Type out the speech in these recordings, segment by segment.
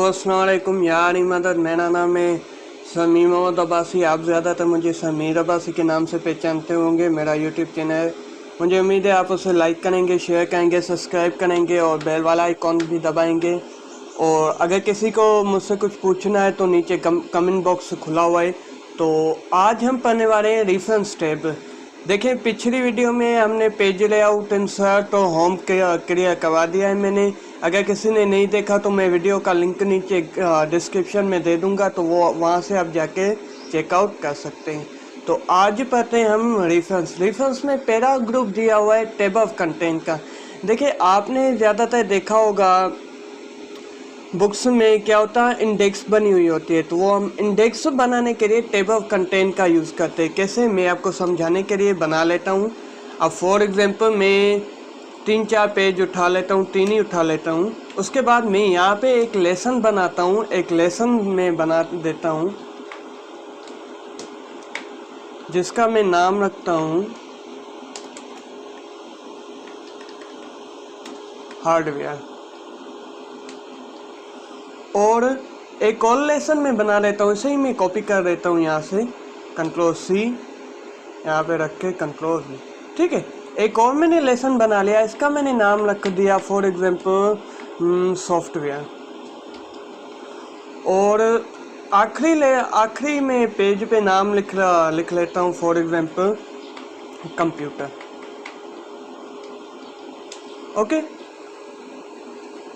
अस्सलाम वालेकुम यार मदद। मेरा नाम है समीम मोहम्मद अब्बासी। आप ज़्यादातर मुझे समीर अब्बासी के नाम से पहचानते होंगे। मेरा यूट्यूब चैनल है। मुझे उम्मीद है आप उसे लाइक करेंगे, शेयर करेंगे, सब्सक्राइब करेंगे और बेल वाला आइकॉन भी दबाएंगे। और अगर किसी को मुझसे कुछ पूछना है तो नीचे कमेंट बॉक्स खुला हुआ है। तो आज हम पढ़ने वाले हैं रेफरेंस टैब। देखिए, पिछली वीडियो में हमने पेज लेआउट, इंसर्ट और होम क्लियर करवा दिया है मैंने। अगर किसी ने नहीं देखा तो मैं वीडियो का लिंक नीचे डिस्क्रिप्शन में दे दूंगा, तो वो वहाँ से आप जाके चेकआउट कर सकते हैं। तो आज पढ़ते हैं हम रेफरेंस में पहला ग्रुप दिया हुआ है टेबल ऑफ कंटेंट का। देखिए, आपने ज़्यादातर देखा होगा बुक्स में क्या होता है, इंडेक्स बनी हुई होती है। तो वो हम इंडेक्स बनाने के लिए टेबल ऑफ कंटेंट का यूज़ करते हैं। कैसे, मैं आपको समझाने के लिए बना लेता हूँ। अब फॉर एग्जांपल मैं 3-4 पेज उठा लेता हूँ, 3 ही उठा लेता हूँ। उसके बाद मैं यहाँ पे एक लेसन बनाता हूँ। एक लेसन में बना देता हूँ जिसका मैं नाम रखता हूँ हार्डवेयर। और एक और लेसन में बना लेता हूँ, इसे ही मैं कॉपी कर देता हूँ यहाँ से, Ctrl+C यहाँ पे रख के Ctrl+V। ठीक है, एक और मैंने लेसन बना लिया। इसका मैंने नाम रख दिया फॉर एग्जांपल सॉफ्टवेयर। और आखिरी में पेज पे नाम लिख लेता हूँ फॉर एग्जांपल कंप्यूटर। ओके,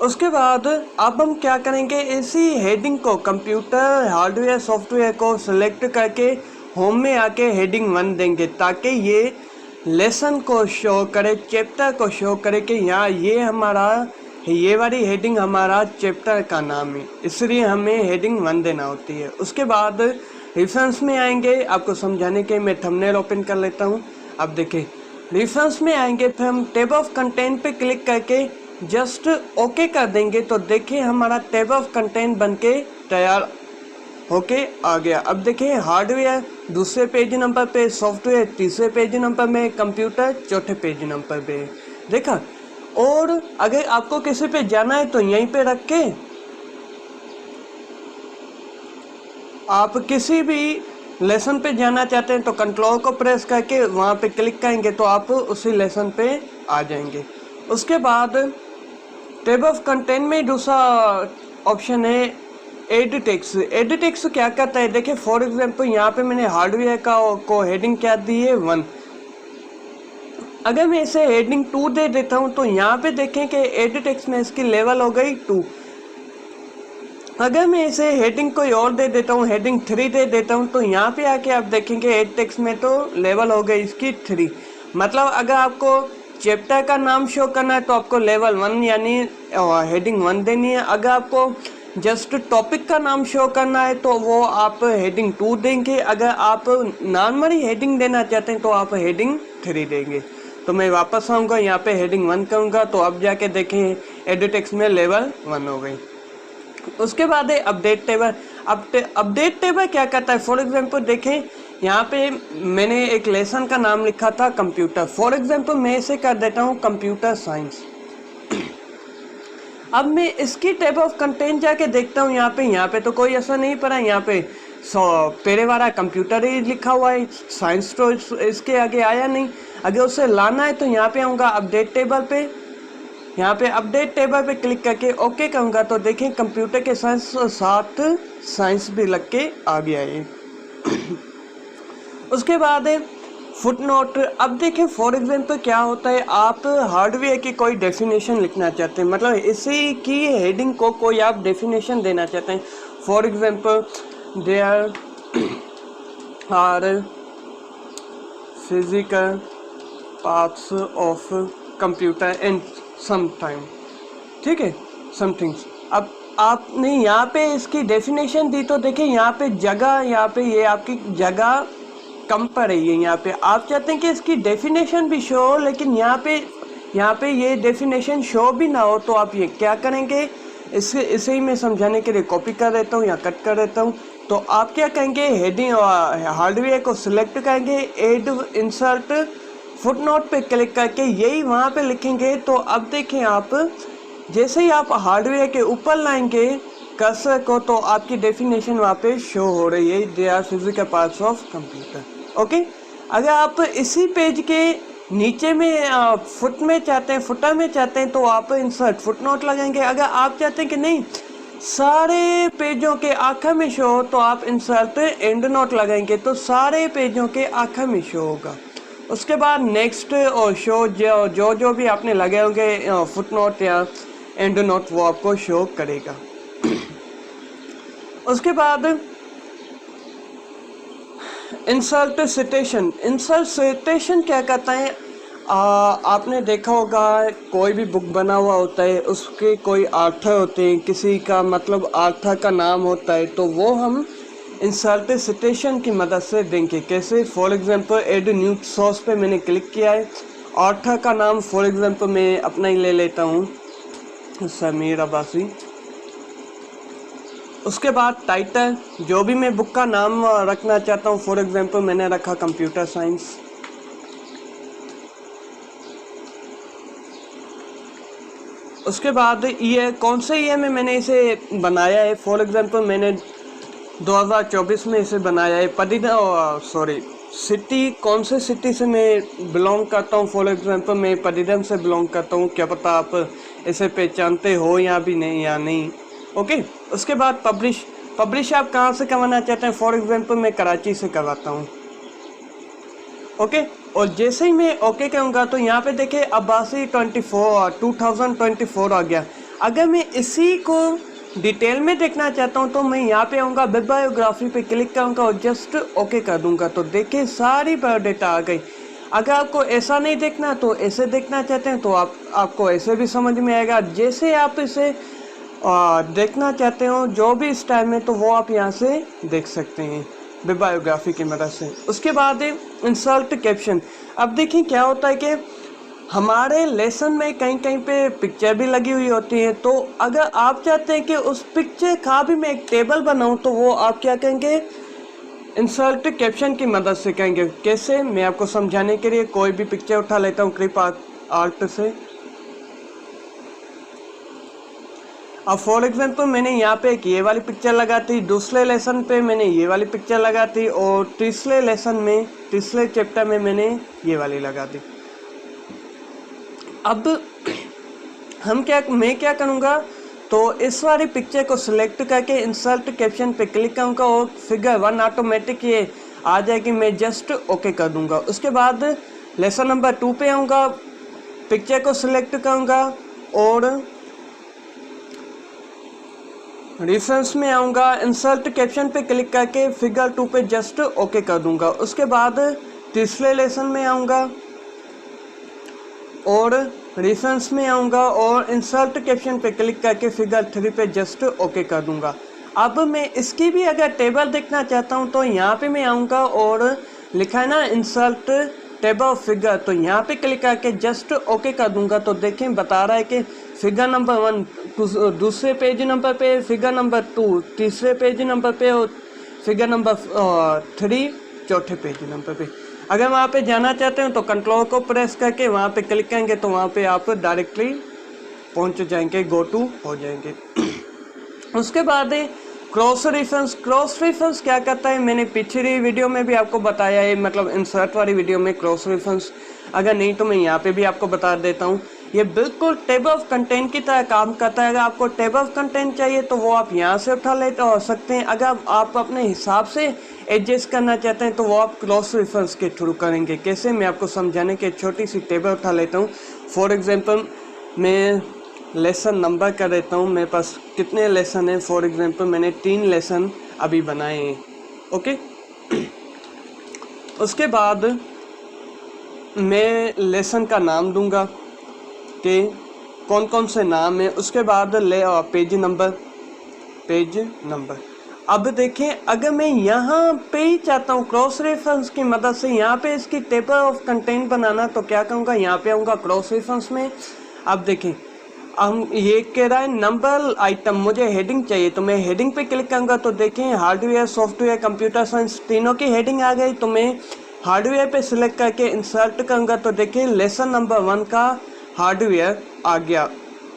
उसके बाद अब हम क्या करेंगे, इसी हेडिंग को, कंप्यूटर हार्डवेयर सॉफ्टवेयर को सिलेक्ट करके होम में आके हेडिंग 1 देंगे, ताकि ये लेसन को शो करे, चैप्टर को शो करे कि यहाँ ये वाली हेडिंग हमारा चैप्टर का नाम है, इसलिए हमें हेडिंग 1 देना होती है। उसके बाद रेफरेंस में आएंगे। आपको समझाने के मैं थंबनेल ओपन कर लेता हूँ। अब देखिए, रेफरेंस में आएंगे, फिर हम टेबल ऑफ कंटेंट पे क्लिक करके जस्ट ओके कर देंगे। तो देखिए, हमारा टेबल ऑफ कंटेंट बनके तैयार होके आ गया। अब देखिए, हार्डवेयर दूसरे पेज नंबर पे, सॉफ्टवेयर तीसरे पेज नंबर में, कंप्यूटर चौथे पेज नंबर पे, देखा। और अगर आपको किसी पे जाना है तो यहीं पे रख के आप किसी भी लेसन पे जाना चाहते हैं तो कंट्रोल को प्रेस करके वहाँ पे क्लिक करेंगे तो आप उसी लेसन पे आ जाएंगे। उसके बाद टेबल ऑफ कंटेंट में दूसरा ऑप्शन है एड टेक्स्ट। एड टेक्स्ट क्या करता है, देखिए फॉर एग्जांपल यहाँ पे मैंने हार्डवेयर को हेडिंग क्या दी है 1। अगर मैं इसे हेडिंग 2 दे देता हूँ तो यहाँ पे देखें कि एड टेक्स्ट में इसकी लेवल हो गई 2। अगर मैं इसे हेडिंग कोई और दे देता हूँ, हेडिंग 3 दे देता हूँ, तो यहाँ पे आके आप देखेंगे एड टेक्स्ट में तो लेवल हो गई इसकी 3। मतलब अगर आपको चैप्टर का नाम शो करना है तो आपको लेवल 1 यानी हेडिंग 1 देनी है। अगर आपको जस्ट टॉपिक का नाम शो करना है तो वो आप हेडिंग 2 देंगे। अगर आप नॉर्मली हेडिंग देना चाहते हैं तो आप हेडिंग 3 देंगे। तो मैं वापस आऊँगा, यहाँ पे हेडिंग 1 करूँगा तो अब जाके देखें एड टेक्स्ट में लेवल 1 हो गई। उसके बाद है अपडेट टेबल। अपडेट टेबल क्या करता है, फॉर एग्जांपल देखें, यहाँ पे मैंने एक लेसन का नाम लिखा था कंप्यूटर। फॉर एग्जांपल मैं इसे कर देता हूँ कंप्यूटर साइंस। अब मैं इसकी टेबल ऑफ कंटेंट जाके देखता हूँ, यहाँ पे तो कोई असर नहीं पड़ा। यहाँ पे पहले वाला कंप्यूटर ही लिखा हुआ है, साइंस तो इसके आगे आया नहीं। अगर उसे लाना है तो यहाँ पे आऊँगा अपडेट टेबल पे। यहाँ पे अपडेट टेबल पे क्लिक करके ओके कहूँगा तो देखें कंप्यूटर के साथ साइंस भी लग के आ गया है। उसके बाद है फुटनोट। अब देखें फॉर एग्जांपल क्या होता है, आप हार्डवेयर की कोई डेफिनेशन लिखना चाहते हैं, मतलब इसी की हेडिंग को कोई आप डेफिनेशन देना चाहते हैं। For example there are physical parts of computer and some time, ठीक है, समथिंग्स। अब आपने यहाँ पे इसकी डेफिनेशन दी तो देखिए यहाँ पे जगह, यहाँ पे ये आपकी जगह कम पड़ रही है। यहाँ पे आप चाहते हैं कि इसकी डेफिनेशन भी शो हो, लेकिन यहाँ पे ये डेफिनेशन शो भी ना हो, तो आप ये क्या करेंगे, इसे ही मैं समझाने के लिए कॉपी कर देता हूँ या कट कर देता हूँ। तो आप क्या करेंगे, हेडिंग हार्डवेयर को सिलेक्ट करेंगे, एड इंसर्ट फुटनोट पे क्लिक करके यही वहाँ पे लिखेंगे। तो अब देखें, आप जैसे ही आप हार्डवेयर के ऊपर लाएंगे कर्सर को तो आपकी डेफिनेशन वहाँ पे शो हो रही है, they are physical parts of computer. Okay, अगर आप इसी पेज के नीचे में फुट में चाहते हैं, फुटर में चाहते हैं, तो आप इंसर्ट फुट नोट लगाएंगे। अगर आप चाहते हैं कि नहीं सारे पेजों के आखिर में शो हो, तो आप इंसर्ट एंड नोट लगाएंगे, तो सारे पेजों के आखिर में शो होगा। उसके बाद नेक्स्ट और शो जो भी आपने लगे होंगे फुट नोट या एंड नोट, वो आपको शो करेगा। उसके बाद इंसर्ट सिटेशन। इंसर्ट सिटेशन क्या कहता है, आपने देखा होगा कोई भी बुक बना हुआ होता है, उसके कोई आर्थर होते हैं, किसी का मतलब आर्थर का नाम होता है, तो वो हम इंसर्ट सिटेशन की मदद से देंगे। कैसे, for example add new source पे मैंने क्लिक किया है, आर्थर का नाम फॉर एग्जांपल मैं अपना ही ले लेता हूँ, समीर अब्बासी। उसके बाद टाइटल, जो भी मैं बुक का नाम रखना चाहता हूँ, फॉर एग्जांपल मैंने रखा कंप्यूटर साइंस। उसके बाद ये कौन से ईयर में मैंने इसे बनाया है, फॉर एग्जांपल मैंने 2024 में इसे बनाया है। सिटी, कौन से सिटी से मैं बिलोंग करता हूँ, फॉर एग्जांपल मैं पदिदम से बिलोंग करता हूँ। क्या पता आप इसे पहचानते हो या भी नहीं या नहीं। ओके, उसके बाद पब्लिश आप कहाँ से करवाना चाहते हैं, फॉर एग्जांपल मैं कराची से करवाता हूँ। ओके, और जैसे ही मैं ओके कहूँगा तो यहाँ पे देखिए अब्बासी 2024 आ गया। अगर मैं इसी को डिटेल में देखना चाहता हूँ तो मैं यहाँ पे आऊँगा, वेब बायोग्राफी पे क्लिक करूँगा और जस्ट ओके कर दूँगा, तो देखिए सारी बायोडाटा आ गई। अगर आपको ऐसा नहीं देखना तो ऐसे देखना चाहते हैं तो आपको ऐसे भी समझ में आएगा। जैसे आप इसे देखना चाहते हो जो भी इस टाइम में, तो वो आप यहाँ से देख सकते हैं वेब बायोग्राफी की मदद से। उसके बाद इंसर्ट कैप्शन। अब देखिए क्या होता है कि हमारे लेसन में कहीं कहीं पे पिक्चर भी लगी हुई होती है, तो अगर आप चाहते हैं कि उस पिक्चर का भी मैं एक टेबल बनाऊं, तो वो आप क्या कहेंगे, इंसर्ट कैप्शन की मदद से कहेंगे। कैसे, मैं आपको समझाने के लिए कोई भी पिक्चर उठा लेता हूँ क्लिप आर्ट से। अब फॉर एग्जांपल मैंने यहाँ पे एक ये वाली पिक्चर लगा थी, दूसरे लेसन पे मैंने ये वाली पिक्चर लगा थी, और तीसरे लेसन में, तीसरे चैप्टर में मैंने ये वाली लगा दी। अब मैं क्या करूँगा, तो इस वाली पिक्चर को सिलेक्ट करके इंसर्ट कैप्शन पे क्लिक करूँगा और फिगर 1 ऑटोमेटिक ये आ जाएगी, मैं जस्ट ओके कर दूँगा। उसके बाद लेसन नंबर 2 पे आऊँगा, पिक्चर को सिलेक्ट करूँगा और रेफरेंस में आऊँगा, इंसर्ट कैप्शन पे क्लिक करके फिगर 2 पे जस्ट ओके कर दूँगा। उसके बाद तीसरे लेसन में आऊँगा और रेफरेंस में आऊँगा और इंसर्ट कैप्शन पे क्लिक करके फिगर 3 पे जस्ट ओके कर दूँगा। अब मैं इसकी भी अगर टेबल देखना चाहता हूँ तो यहाँ पे मैं आऊँगा और लिखा है ना इंसर्ट टेबल ऑफ फिगर, तो यहाँ पे क्लिक करके जस्ट ओके कर दूँगा। तो देखें बता रहा है कि फिगर नंबर 1 दूसरे पेज नंबर पे, फिगर नंबर 2 तीसरे पेज नंबर पे और फिगर नंबर 3 चौथे पेज नंबर पे। अगर वहाँ पे जाना चाहते हैं तो कंट्रोल को प्रेस करके वहाँ पे क्लिक करेंगे तो वहाँ पे आप डायरेक्टली पहुँच जाएंगे, गो टू हो जाएंगे। उसके बाद क्रॉस रेफरेंस क्या करता है, मैंने पिछली वीडियो में भी आपको बताया है, मतलब इंसर्ट वाली वीडियो में क्रॉस रेफरेंस, अगर नहीं तो मैं यहाँ पे भी आपको बता देता हूँ। ये बिल्कुल टेबल ऑफ कंटेंट की तरह काम करता है। अगर आपको टेबल ऑफ कंटेंट चाहिए तो वो आप यहाँ से उठा ले सकते हैं। अगर आप अपने हिसाब से एडजस्ट करना चाहते हैं तो वो आप क्रॉस रेफरेंस के थ्रू करेंगे। कैसे, मैं आपको समझाने के छोटी सी टेबल उठा लेता हूँ। फॉर एग्जांपल मैं लेसन नंबर कर देता हूँ, मेरे पास कितने लेसन हैं। फॉर एग्जांपल मैंने 3 लेसन अभी बनाए हैं। ओके, उसके बाद मैं लेसन का नाम दूंगा कि कौन कौन से नाम है। उसके बाद पेज नंबर। अब देखें, अगर मैं यहाँ पे ही चाहता हूँ क्रॉस रेफरेंस की मदद से यहाँ पे इसकी टेबल ऑफ कंटेंट बनाना, तो क्या कहूँगा, यहाँ पे आऊँगा क्रॉस रेफरेंस में। अब देखें, हम ये कह रहा है नंबर आइटम, मुझे हेडिंग चाहिए, तो मैं हेडिंग पे क्लिक करूँगा तो देखें हार्डवेयर, सॉफ्टवेयर, कंप्यूटर साइंस तीनों की हेडिंग आ गई। तो मैं हार्डवेयर पे सिलेक्ट करके इंसर्ट करूँगा तो देखिए लेसन नंबर 1 का हार्डवेयर आ गया।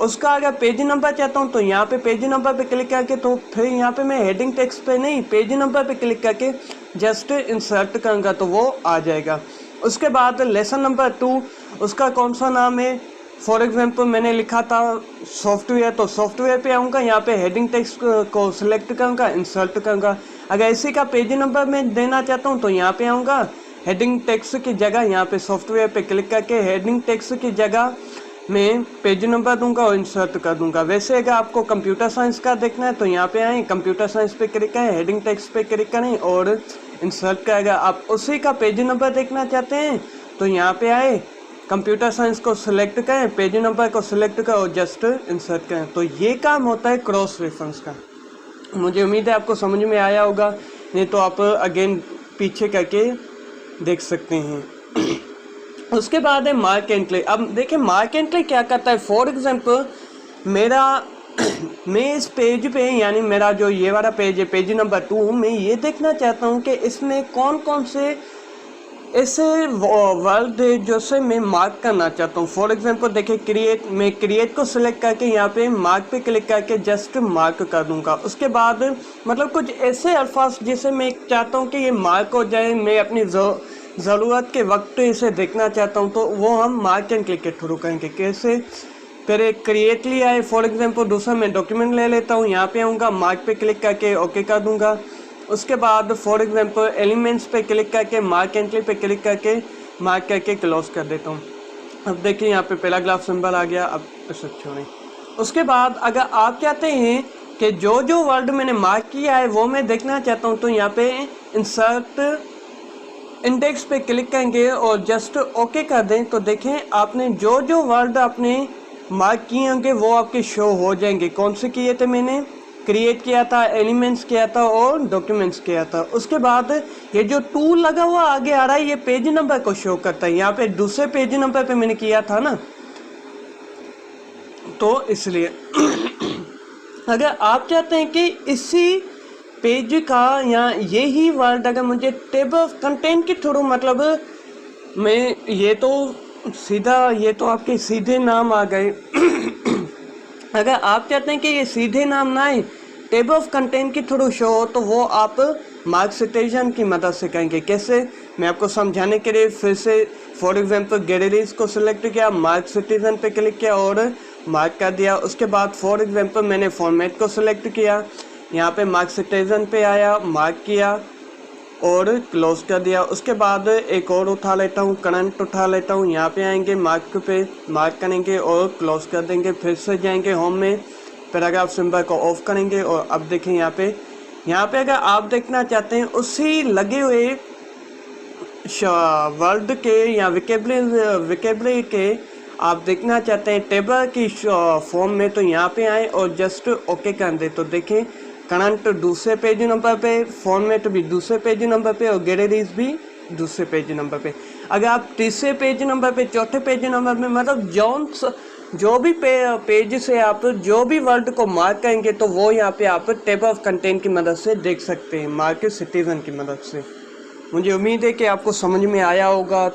उसका अगर पेज नंबर चाहता हूँ तो यहाँ पे पेज नंबर पे क्लिक करके, तो फिर यहाँ पे मैं हेडिंग टेक्स्ट पे नहीं पेज नंबर पे क्लिक करके जस्ट इंसर्ट करूँगा तो वो आ जाएगा। उसके बाद लेसन नंबर 2, उसका कौन सा नाम है, फॉर एग्जांपल मैंने लिखा था सॉफ्टवेयर, तो सॉफ्टवेयर पे आऊँगा, यहाँ पे हेडिंग टेक्स्ट को सिलेक्ट करूँगा, इंसर्ट करूँगा। अगर इसी का पेज नंबर मैं देना चाहता हूँ तो यहाँ पे आऊँगा, हेडिंग टेक्स्ट की जगह यहाँ पे सॉफ्टवेयर पे क्लिक करके हेडिंग टेक्स्ट की जगह मैं पेज नंबर दूंगा और इंसर्ट कर दूंगा। वैसे अगर आपको कंप्यूटर साइंस का देखना है तो यहाँ पे आए, कंप्यूटर साइंस पे क्लिक करें, हेडिंग टेक्स्ट पे क्लिक करें और इंसर्ट का। अगर आप उसी का पेज नंबर देखना चाहते हैं तो यहाँ पे आए, कंप्यूटर साइंस को सिलेक्ट करें, पेज नंबर को सिलेक्ट करें और जस्ट इंसर्ट करें। तो ये काम होता है क्रॉस रेफरेंस का। मुझे उम्मीद है आपको समझ में आया होगा, नहीं तो आप अगेन पीछे करके देख सकते हैं। उसके बाद है मार्क एंट्री। अब देखिए मार्क एंट्री क्या करता है, फॉर एग्जांपल मेरा मैं इस पेज पे, यानी मेरा जो ये वाला पेज है पेज नंबर 2, मैं ये देखना चाहता हूँ कि इसमें कौन कौन से ऐसे वर्ड है जो से मैं मार्क करना चाहता हूँ। फॉर एग्जांपल देखिए क्रिएट, मैं क्रिएट को सिलेक्ट करके यहाँ पे मार्क पे क्लिक करके जस्ट मार्क कर दूंगा। उसके बाद मतलब कुछ ऐसे अल्फाज जिसे मैं चाहता हूँ कि ये मार्क हो जाए, मैं अपनी ज़रूरत के वक्त इसे देखना चाहता हूँ, तो वो हम मार्क एंड क्लिक के थ्रू करेंगे। कैसे, पहले क्रिएट लिया है फॉर एग्जांपल, दूसरा मैं डॉक्यूमेंट ले लेता हूँ, यहाँ पे आऊँगा, मार्क पे क्लिक करके ओके कर दूँगा। उसके बाद फॉर एग्जांपल एलिमेंट्स पे क्लिक करके मार्क एंट्री पे क्लिक करके मार्क करके क्लोज कर देता हूँ। अब देखिए यहाँ पे पैराग्राफ सिंबल आ गया। अब इसे छोड़ें। उसके बाद अगर आप चाहते हैं कि जो जो वर्ड मैंने मार्क किया है वो मैं देखना चाहता हूँ, तो यहाँ पे इंसर्ट इंडेक्स पे क्लिक करेंगे और जस्ट ओके कर दें, तो देखें आपने जो जो वर्ड आपने मार्क किए होंगे वो आपके शो हो जाएंगे। कौन से किए थे मैंने, क्रिएट किया था, एलिमेंट्स किया था और डॉक्यूमेंट्स किया था। उसके बाद ये जो टूल लगा हुआ आगे आ रहा है, ये पेज नंबर को शो करता है। यहाँ पे दूसरे पेज नंबर पे मैंने किया था ना, तो इसलिए अगर आप चाहते हैं कि इसी पेज का या यही वर्ड अगर मुझे टेबल ऑफ कंटेंट के थ्रू, मतलब मैं ये तो सीधा, ये तो आपके सीधे नाम आ गए अगर आप चाहते हैं कि ये सीधे नाम ना आए, टेबल ऑफ कंटेंट के थ्रू शो हो, तो वो आप मार्क सिटेशन की मदद से करेंगे। कैसे, मैं आपको समझाने के लिए फिर से, फॉर एग्जांपल गैलरीज को सिलेक्ट किया, मार्क सिटीजन पे क्लिक किया और मार्क कर दिया। उसके बाद फॉर एग्जांपल मैंने फॉर्मेट को सिलेक्ट किया, यहाँ पे मार्क सिटीजन पे आया, मार्क किया और क्लोज कर दिया। उसके बाद एक और उठा लेता हूँ, करंट उठा लेता हूँ, यहाँ पे आएंगे, मार्क पे मार्क करेंगे और क्लोज कर देंगे। फिर से जाएंगे होम में, पैराग्राफ सिंबल को ऑफ करेंगे और अब देखें यहाँ पे अगर आप देखना चाहते हैं उसी लगे हुए वर्ड के या विकेबलरी के आप देखना चाहते हैं टेबल की फॉर्म में, तो यहाँ पे आए और जस्ट ओके कर दे। तो देखें करंट दूसरे पेज नंबर पे, फॉर्मेट भी दूसरे पेज नंबर पे और गैलरीज भी दूसरे पेज नंबर पे। अगर आप तीसरे पेज नंबर पे, चौथे पेज नंबर में, मतलब जो भी पेज से आप जो भी वर्ड को मार्क करेंगे तो वो यहाँ पे आप टेबल ऑफ कंटेंट की मदद से देख सकते हैं, मार्क सिटीजन की मदद से। मुझे उम्मीद है कि आपको समझ में आया होगा।